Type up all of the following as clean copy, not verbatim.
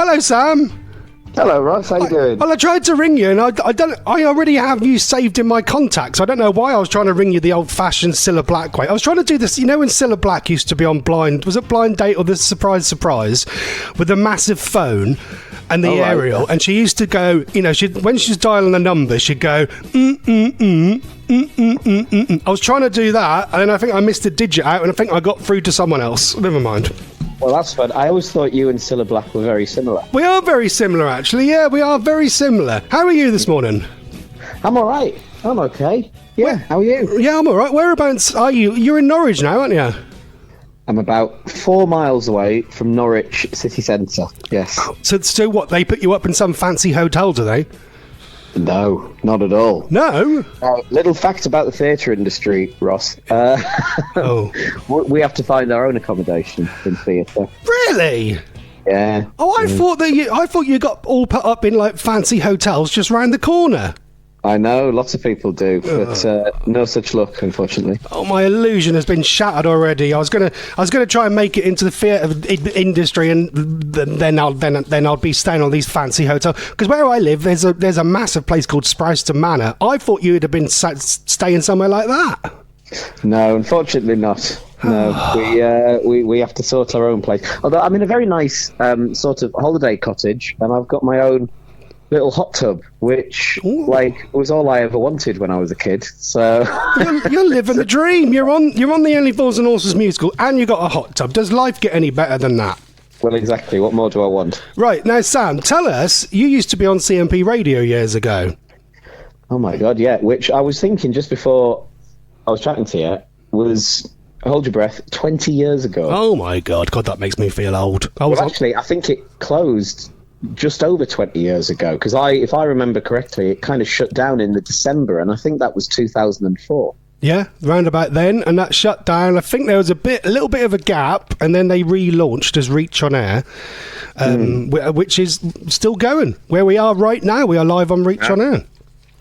Hello, Sam. Hello, Ross. How you doing? Well, I tried to ring you, and I already have you saved in my contacts. I don't know why I was trying to ring you the old-fashioned Cilla Black way. I was trying to do this, you know, when Cilla Black used to be on Was it Blind Date or the Surprise, with a massive phone and the aerial, and she used to go, you know, when she's dialing a number, she'd go, I was trying to do that, and then I think I missed a digit out, and I think I got through to someone else. Never mind. Well, that's fun. I always thought you and Cilla Black were very similar. We are very similar, actually. Yeah, we are very similar. How are you this morning? I'm all right. I'm okay. Yeah, how are you? Yeah, I'm all right. Whereabouts are you? You're in Norwich now, aren't you? I'm about 4 miles away from Norwich city centre, yes. So what, they put you up in some fancy hotel, do they? No, not at all. No? Little fact about the theatre industry, Ross. We have to find our own accommodation in theatre. Really? Yeah. Oh, I thought you got all put up in like fancy hotels just round the corner. I know, lots of people do, but no such luck, unfortunately. Oh, my illusion has been shattered already. I was gonna try and make it into the theatre industry, and then I'll be staying on these fancy hotels. Because where I live, there's a massive place called Sprouston Manor. I thought you would have been staying somewhere like that. No, unfortunately not. No, we have to sort our own place. Although I'm in a very nice sort of holiday cottage, and I've got my own little hot tub, which was all I ever wanted when I was a kid. So you're living the dream. You're on the Only Fools and Horses musical, and you got a hot tub. Does life get any better than that? Well, exactly. What more do I want? Right now, Sam, tell us. You used to be on CMP Radio years ago. Oh my God, yeah. Which I was thinking just before I was chatting to you was, hold your breath, 20 years ago. Oh my God, that makes me feel old. Actually, I think it closed just over 20 years ago, because if I remember correctly, it kind of shut down in the December, and I think that was 2004. Yeah, round about then, and that shut down. I think there was a little bit of a gap, and then they relaunched as Reach on Air, which is still going. Where we are right now, we are live on Reach on Air.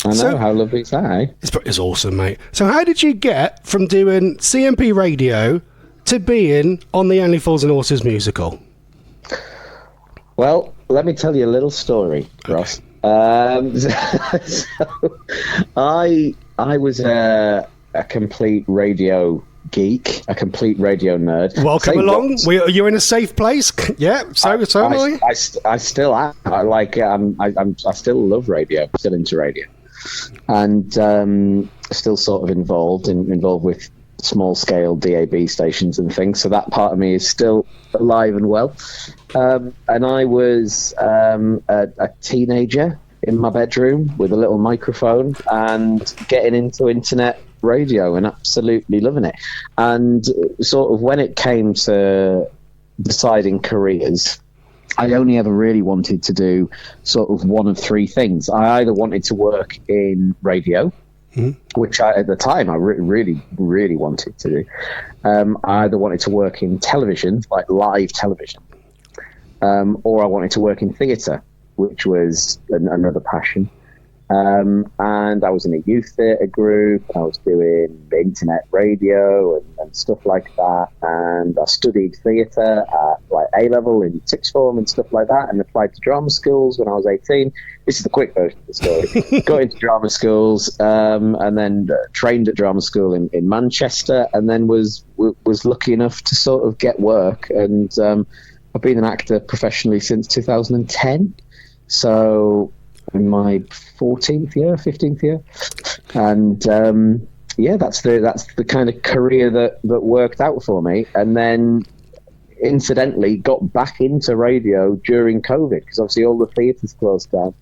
I know, how lovely is that, eh? It's awesome, mate. So how did you get from doing CMP Radio to being on the Only Fools and Horses musical? Well, let me tell you a little story, Ross. So I was a complete radio geek, a complete radio nerd. Welcome along. You're in a safe place. Yeah, so am I. I still am. I still love radio. I'm still into radio, and still sort of involved with small scale DAB stations and things. So that part of me is still alive and well. And I was a teenager in my bedroom with a little microphone and getting into internet radio and absolutely loving it. And sort of when it came to deciding careers, I only ever really wanted to do sort of one of three things. I either wanted to work in radio, which at the time I really, really wanted to do. I either wanted to work in television, like live television, or I wanted to work in theatre, which was another passion. And I was in a youth theatre group, and I was doing internet radio and stuff like that. And I studied theatre at like A-level in sixth form and stuff like that, and applied to drama schools when I was 18. This is the quick version of the story. Got into drama schools, and then trained at drama school in Manchester, and then was lucky enough to sort of get work. And I've been an actor professionally since 2010. So in my 15th year, and that's the kind of career that worked out for me. And then incidentally got back into radio during COVID, because obviously all the theatres closed down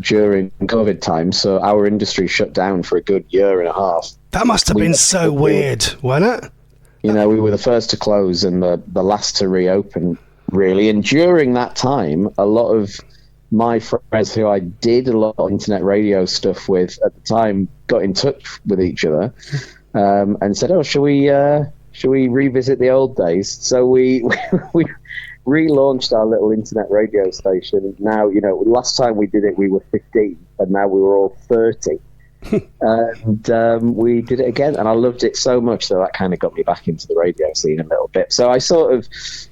during COVID time, so our industry shut down for a good year and a half. That must have been so weird, wasn't it? You know, we were the first to close and the last to reopen, really. And during that time, a lot of my friends who I did a lot of internet radio stuff with at the time got in touch with each other and said, "Oh, shall we revisit the old days?" So we relaunched our little internet radio station. Now, you know, last time we did it, we were 15, and now we were all 30. And we did it again, and I loved it so much that kind of got me back into the radio scene a little bit. So I sort of,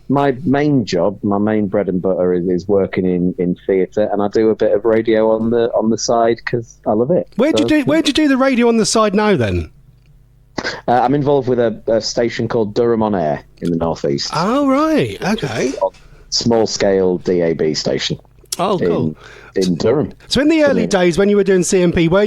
my main job, my main bread and butter is working in theatre, and I do a bit of radio on the side because I love it. Where'd you do the radio on the side now then? I'm involved with a station called Durham On Air in the northeast. Oh right, okay. Small scale DAB station. Oh, cool. In Durham. So in the early days when you were doing CMP, were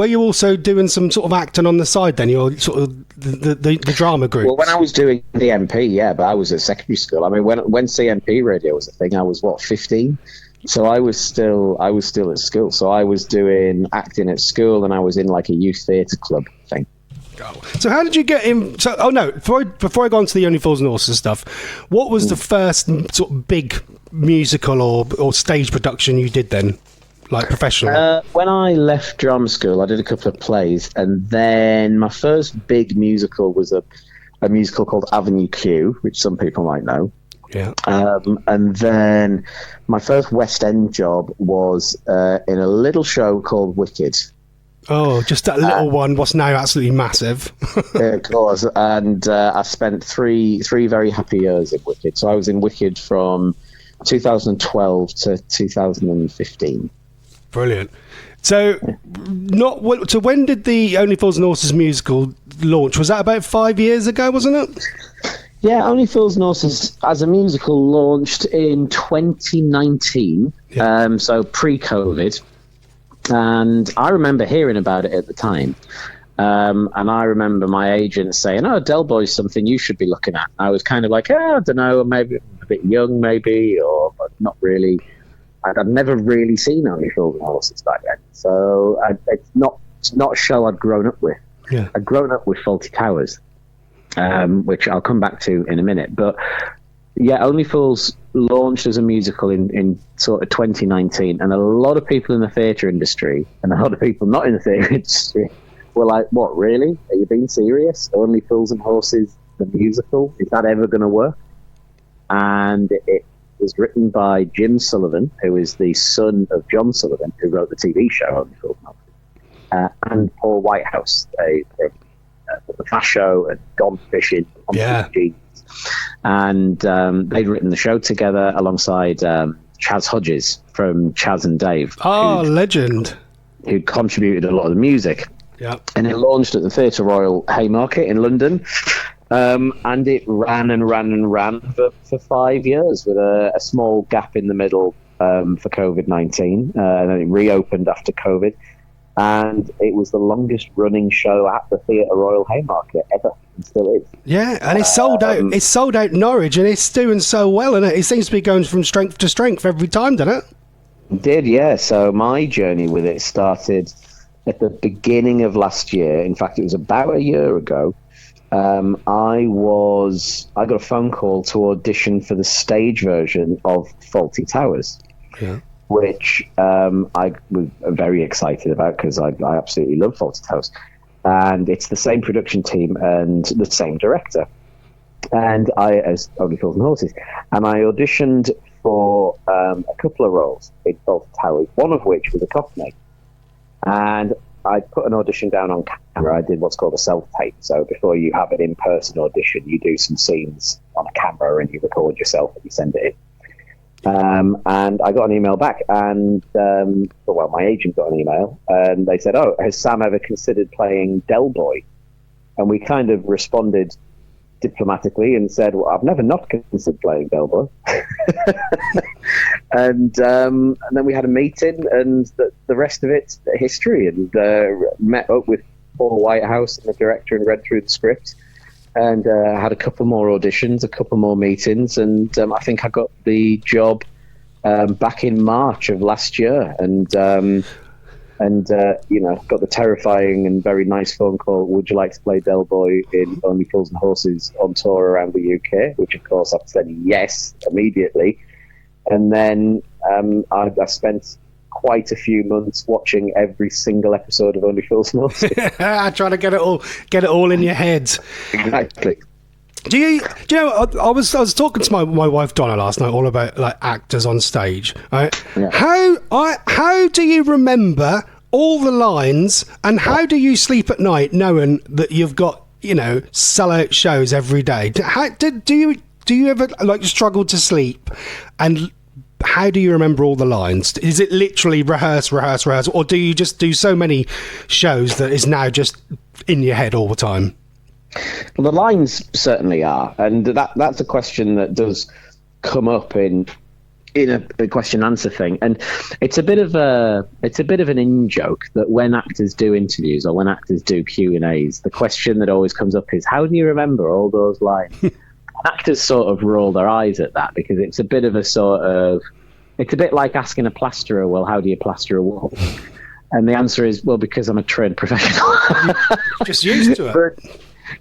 you also doing some sort of acting on the side then? You're sort of the drama group? Well, when I was doing the MP, yeah, but I was at secondary school. I mean, when CMP radio was a thing, I was, 15? So I was still at school. So I was doing acting at school, and I was in like a youth theatre club thing. So how did you get in? So, before I go on to the Only Fools and Horses stuff, what was the first sort of big musical or stage production you did then, like professionally? When I left drama school, I did a couple of plays, and then my first big musical was a musical called Avenue Q, which some people might know. Yeah. And then my first West End job was in a little show called Wicked. Oh, just that little one, what's now absolutely massive. Of course. And I spent three very happy years in Wicked. So I was in Wicked from 2012 to 2015. Brilliant. So, so when did the Only Fools and Horses musical launch? Was that about 5 years ago, wasn't it? Yeah, Only Fools and Horses as a musical launched in 2019, so pre-COVID. And I remember hearing about it at the time. And I remember my agent saying, Del Boy's something you should be looking at. I was kind of like, I don't know, maybe a bit young, maybe, or not really. I'd never really seen Only Fools and Horses back then. So it's not a show I'd grown up with. Yeah. I'd grown up with Fawlty Towers, which I'll come back to in a minute. But yeah, Only Fools launched as a musical in sort of 2019, and a lot of people in the theatre industry and a lot of people not in the theatre industry were like, what, really? Are you being serious? Only Fools and Horses, the musical? Is that ever going to work? And it was written by Jim Sullivan, who is the son of John Sullivan, who wrote the TV show Only Fools and Horses, and Paul Whitehouse, the Fast Show and Gone Fishing on TV. And they'd written the show together alongside Chaz Hodges from Chaz and Dave. Oh, legend. Who contributed a lot of the music. Yeah. And it launched at the Theatre Royal Haymarket in London. And it ran and ran and ran for 5 years with a small gap in the middle for COVID-19. And then it reopened after COVID. And it was the longest running show at the Theatre Royal Haymarket ever. It still is. Yeah, and it's sold out. It's sold out in Norwich, and it's doing so well, and it seems to be going from strength to strength every time, doesn't it? It did, yeah. So my journey with it started at the beginning of last year. In fact, it was about a year ago. I got a phone call to audition for the stage version of Fawlty Towers. Yeah. Which I was very excited about because I absolutely love Fawlty Towers. And it's the same production team and the same director. And as Only Fools and Horses. And I auditioned for a couple of roles in Fawlty Towers, one of which was a Cockney. And I put an audition down on camera. I did what's called a self-tape. So before you have an in-person audition, you do some scenes on a camera and you record yourself and you send it in. And I got an email back, and my agent got an email, and they said, has Sam ever considered playing Del Boy? And we kind of responded diplomatically and said, well, I've never not considered playing Del Boy. and then we had a meeting, and the rest of it's history, and met up with Paul Whitehouse and the director and read through the script. And had a couple more auditions, a couple more meetings, and I think I got the job back in March of last year, and got the terrifying and very nice phone call. Would you like to play Del Boy in Only Fools and Horses on tour around the UK? Which, of course, I said yes immediately, and then I spent quite a few months watching every single episode of Only Fools and Horses. Trying to get it all in your head. Exactly. Do you know? I was talking to my wife Donna last night all about like actors on stage. Right? Yeah. How do you remember all the lines, and how do you sleep at night knowing that you've got, sellout shows every day? Do you ever like struggle to sleep? And how do you remember all the lines? Is it literally rehearse, or do you just do so many shows that is now just in your head all the time? Well, the lines certainly are, and that's a question that does come up in a question answer thing, and it's a bit of an in joke that when actors do interviews or when actors do Q&As, the question that always comes up is, how do you remember all those lines? Actors sort of roll their eyes at that, because it's a bit of it's a bit like asking a plasterer, well, how do you plaster a wall? And the answer is, well, because I'm a trained professional. Just used to it.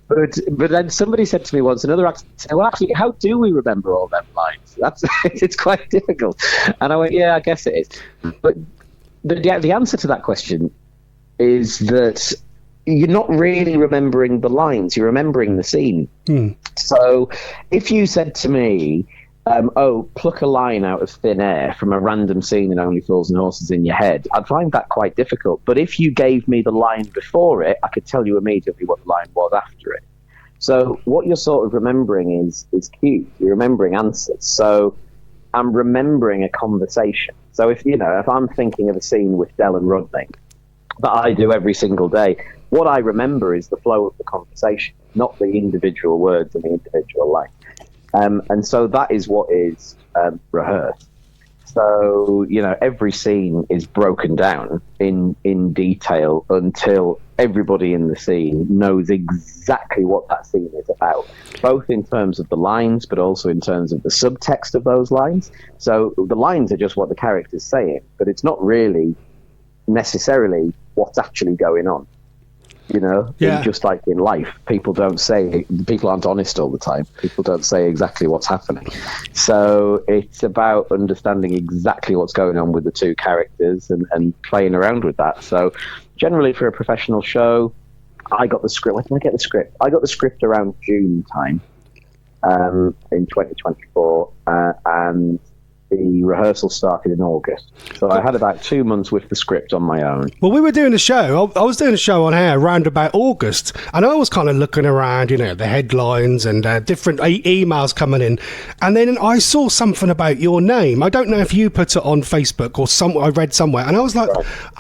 But then somebody said to me once, another actor said, well, actually, how do we remember all them lines? It's quite difficult. And I went, yeah, I guess it is. But the answer to that question is that you're not really remembering the lines, you're remembering the scene. So if you said to me, pluck a line out of thin air from a random scene in Only Fools and Horses in your head, I'd find that quite difficult. But if you gave me the line before it, I could tell you immediately what the line was after it. So what you're sort of remembering is cues. You're remembering answers. So I'm remembering a conversation. So if I'm thinking of a scene with Del and Rodney that I do every single day, what I remember is the flow of the conversation, not the individual words and the individual line. And so that is what is rehearsed. So, every scene is broken down in detail until everybody in the scene knows exactly what that scene is about, both in terms of the lines, but also in terms of the subtext of those lines. So the lines are just what the character's saying, but it's not really necessarily what's actually going on. Just like in life, people aren't honest all the time. People don't say exactly what's happening. So it's about understanding exactly what's going on with the two characters and playing around with that. So generally for a professional show, I got the script. When did I get the script? I got the script around June time in 2024, and the rehearsal started in August. So I had about 2 months with the script on my own. Well, we were doing a show. I was doing a show on air around about August, and I was kind of looking around, the headlines and different emails coming in. And then I saw something about your name. I don't know if you put it on Facebook or I read somewhere, and I was like,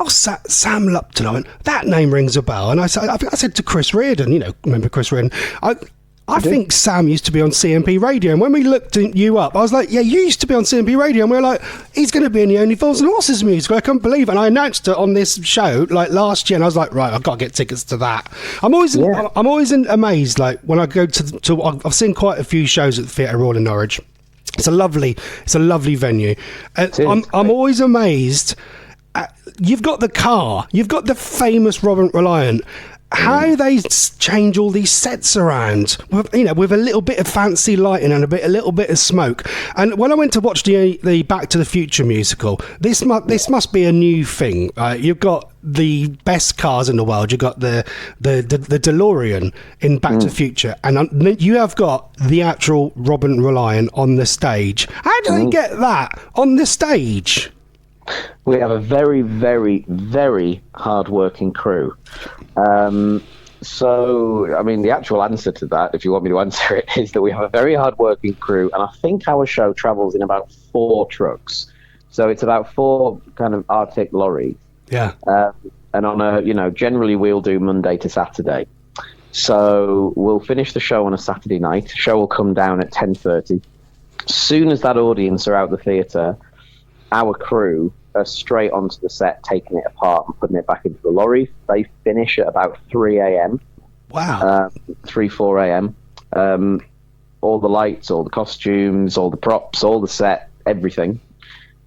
oh, Sam Lupton. I went, that name rings a bell. And I said to Chris Reardon, remember Chris Reardon? I think Sam used to be on CMP Radio, and when we looked you up, I was like, yeah, you used to be on CMP Radio, and we were like, he's going to be in the Only Fools and Horses musical. I couldn't believe it. And I announced it on this show like last year, and I was like, right, I've got to get tickets to that. I'm always amazed, like when I go to I've seen quite a few shows at the Theatre Royal in Norwich. It's a lovely venue. I'm always amazed. You've got the car, you've got the famous Robert Reliant. How they change all these sets around, with a little bit of fancy lighting and a little bit of smoke. And when I went to watch the Back to the Future musical, this must be a new thing. You've got the best cars in the world. You've got the DeLorean in Back to the Future, and you have got the actual Robin Reliant on the stage. How do they get that on the stage? We have a very, very, very hard-working crew. So, I mean, the actual answer to that, if you want me to answer it, is that we have a very hard-working crew, and I think our show travels in about 4 trucks. So it's about 4 kind of Arctic lorries. Yeah. And on generally we'll do Monday to Saturday. So we'll finish the show on a Saturday night. The show will come down at 10:30. As soon as that audience are out the theatre, our crew are straight onto the set, taking it apart and putting it back into the lorry. They finish at about 3 a.m. Wow. 4 a.m. All the lights, all the costumes, all the props, all the set, everything.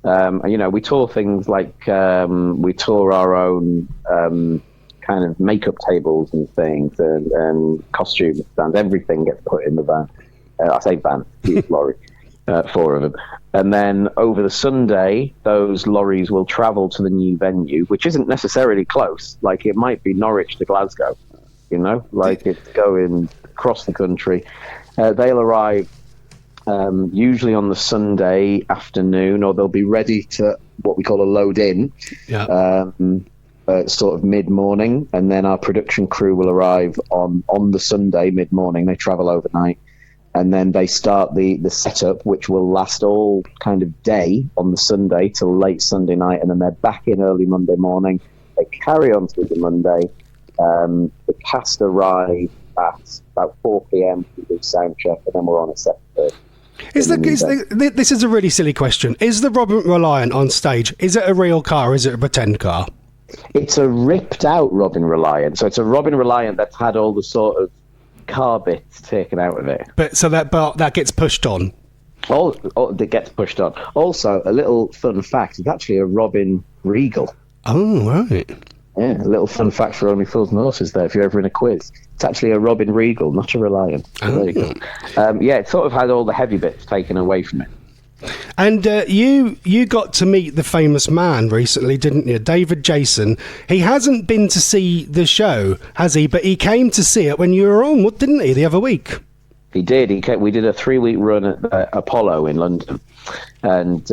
We tour things like we tour our own kind of makeup tables and things and costume stands. Everything gets put in the van. I say van, lorry. 4 of them. And then over the Sunday, those lorries will travel to the new venue, which isn't necessarily close. Like, it might be Norwich to Glasgow, like it's going across the country. They'll arrive usually on the Sunday afternoon, or they'll be ready to what we call a load in sort of mid-morning, and then our production crew will arrive on the Sunday mid-morning. They travel overnight, and then they start the setup, which will last all kind of day on the Sunday till late Sunday night, and then they're back in early Monday morning. They carry on through the Monday. The cast arrive at about 4 p.m. to do sound check, and then we're on at 7:30. This is a really silly question. Is the Robin Reliant on stage? Is it a real car or is it a pretend car? It's a ripped out Robin Reliant. So it's a Robin Reliant that's had all the sort of car bits taken out of it. But that gets pushed on. All that gets pushed on. Also, a little fun fact: it's actually a Robin Regal. Oh, right. Yeah, a little fun fact for Only Fools and Horses there, if you're ever in a quiz. It's actually a Robin Regal, not a Reliant. So there you go. Yeah, it sort of had all the heavy bits taken away from it. And you got to meet the famous man recently, didn't you? David Jason. He hasn't been to see the show, has he? But he came to see it when you were on, didn't he, the other week? He did. We did a 3-week run at Apollo in London, and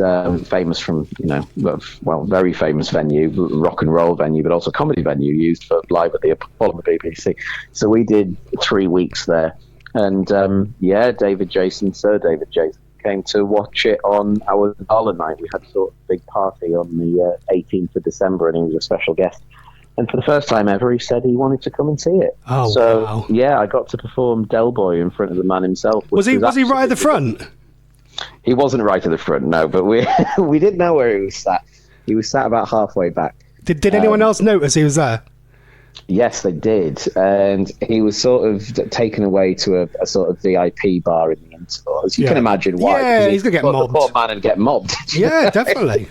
famous from, very famous venue, rock and roll venue, but also comedy venue used for live at the Apollo on the BBC. So we did 3 weeks there, and Sir David Jason came to watch it on our gala night. We had sort of a big party on the 18th of December, and he was a special guest. And for the first time ever, he said he wanted to come and see it. Oh, so, wow. Yeah, I got to perform Del Boy in front of the man himself. Was he right at the front? He wasn't right at the front, no, but we didn't know where he was sat. He was sat about halfway back. Did anyone else notice he was there? Yes, they did. And he was sort of taken away to a sort of VIP bar in the interval. As you can imagine why. Yeah, he's going to get mobbed. The poor man would get mobbed. Yeah, definitely.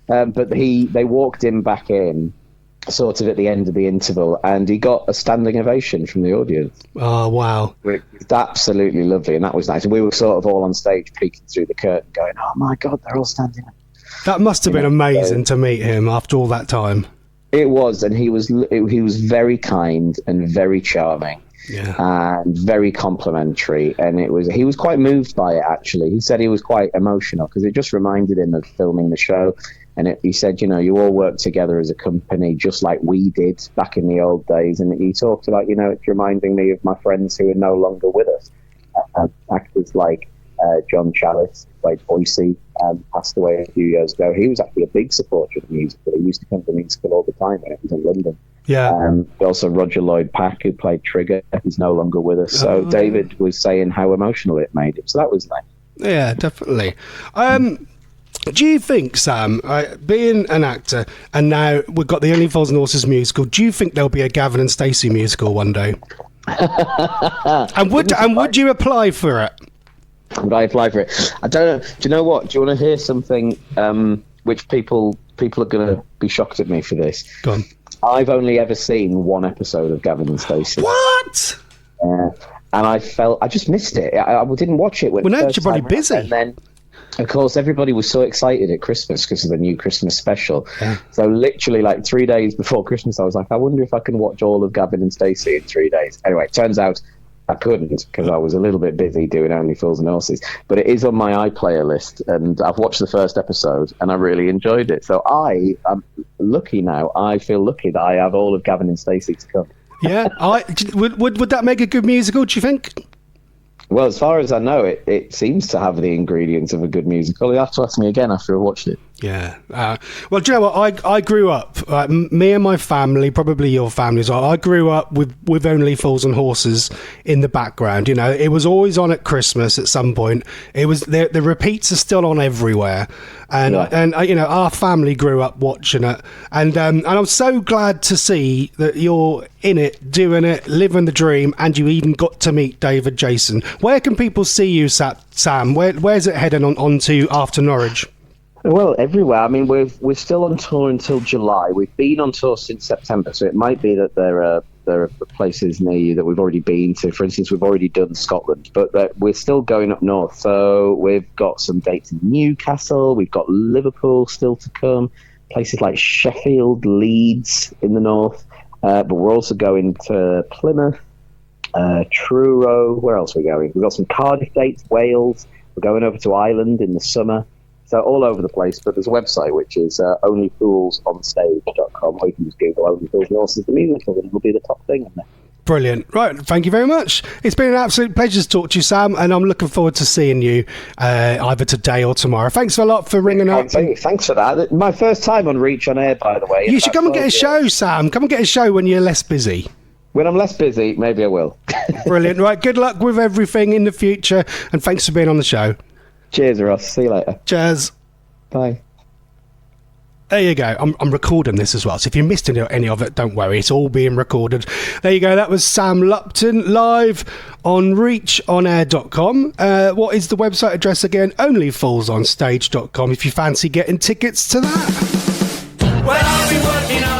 But they walked him back in sort of at the end of the interval, and he got a standing ovation from the audience. Oh, wow. It was absolutely lovely, and that was nice. And we were sort of all on stage peeking through the curtain going, oh my God, they're all standing up. That must have been amazing to meet him after all that time. It was, and he was very kind and very charming. Yeah. And very complimentary, and he was quite moved by it, actually. He said he was quite emotional because it just reminded him of filming the show, and he said, you all work together as a company just like we did back in the old days, and he talked about, it's reminding me of my friends who are no longer with us. Actors like John Challis, who played Boycie, passed away a few years ago. He was actually a big supporter of the musical. He used to come to the musical all the time when it was in London. Yeah. Also Roger Lloyd Pack, who played Trigger, he's no longer with us. So David was saying how emotional it made him. So that was nice. Yeah, definitely. Do you think, Sam, being an actor, and now we've got the Only Fools and Horses musical, do you think there'll be a Gavin and Stacey musical one day? and would you apply for it? Would I apply for it? I don't know. Do you know what? Do you want to hear something which people are going to be shocked at me for this? Go on. I've only ever seen one episode of Gavin and Stacey. What? And I just missed it. I didn't watch it. Well, no, you're probably busy. And then, of course, everybody was so excited at Christmas because of the new Christmas special. Yeah. So literally, 3 days before Christmas, I was like, I wonder if I can watch all of Gavin and Stacey in 3 days. Anyway, it turns out I couldn't because I was a little bit busy doing Only Fools and Horses. But it is on my iPlayer list, and I've watched the first episode, and I really enjoyed it. So I'm lucky now. I feel lucky that I have all of Gavin and Stacey to come. Yeah, would that make a good musical, do you think? Well, as far as I know, it seems to have the ingredients of a good musical. You'll have to ask me again after I watched it. Yeah. Well, do you know what? I grew up, me and my family, probably your family as well, I grew up with Only Fools and Horses in the background. It was always on at Christmas at some point. It was the repeats are still on everywhere. And our family grew up watching it. And I'm so glad to see that you're in it, doing it, living the dream, and you even got to meet David Jason. Where can people see you, Sam? Where's it heading on to after Norwich? Well, everywhere. I mean, we're still on tour until July. We've been on tour since September, so it might be that there are places near you that we've already been to. For instance, we've already done Scotland, but we're still going up north. So we've got some dates in Newcastle. We've got Liverpool still to come. Places like Sheffield, Leeds in the north. But we're also going to Plymouth, Truro. Where else are we going? We've got some Cardiff dates, Wales. We're going over to Ireland in the summer. So all over the place, but there's a website which is onlyfoolsonstage.com, or you can just Google Only Fools and Horses the musical, and it'll be the top thing on there. Brilliant. Right, thank you very much. It's been an absolute pleasure to talk to you, Sam, and I'm looking forward to seeing you either today or tomorrow. Thanks a lot for ringing up. Thanks for that. My first time on Reach on Air, by the way. You should come and get a show, Sam. Come and get a show when you're less busy. When I'm less busy, maybe I will. Brilliant. Right, good luck with everything in the future, and thanks for being on the show. Cheers, Ross. See you later. Cheers. Bye. There you go. I'm recording this as well, so if you missed any of it, don't worry. It's all being recorded. There you go. That was Sam Lupton live on reachonair.com. What is the website address again? Onlyfoolsonstage.com if you fancy getting tickets to that. Well, I'll be working on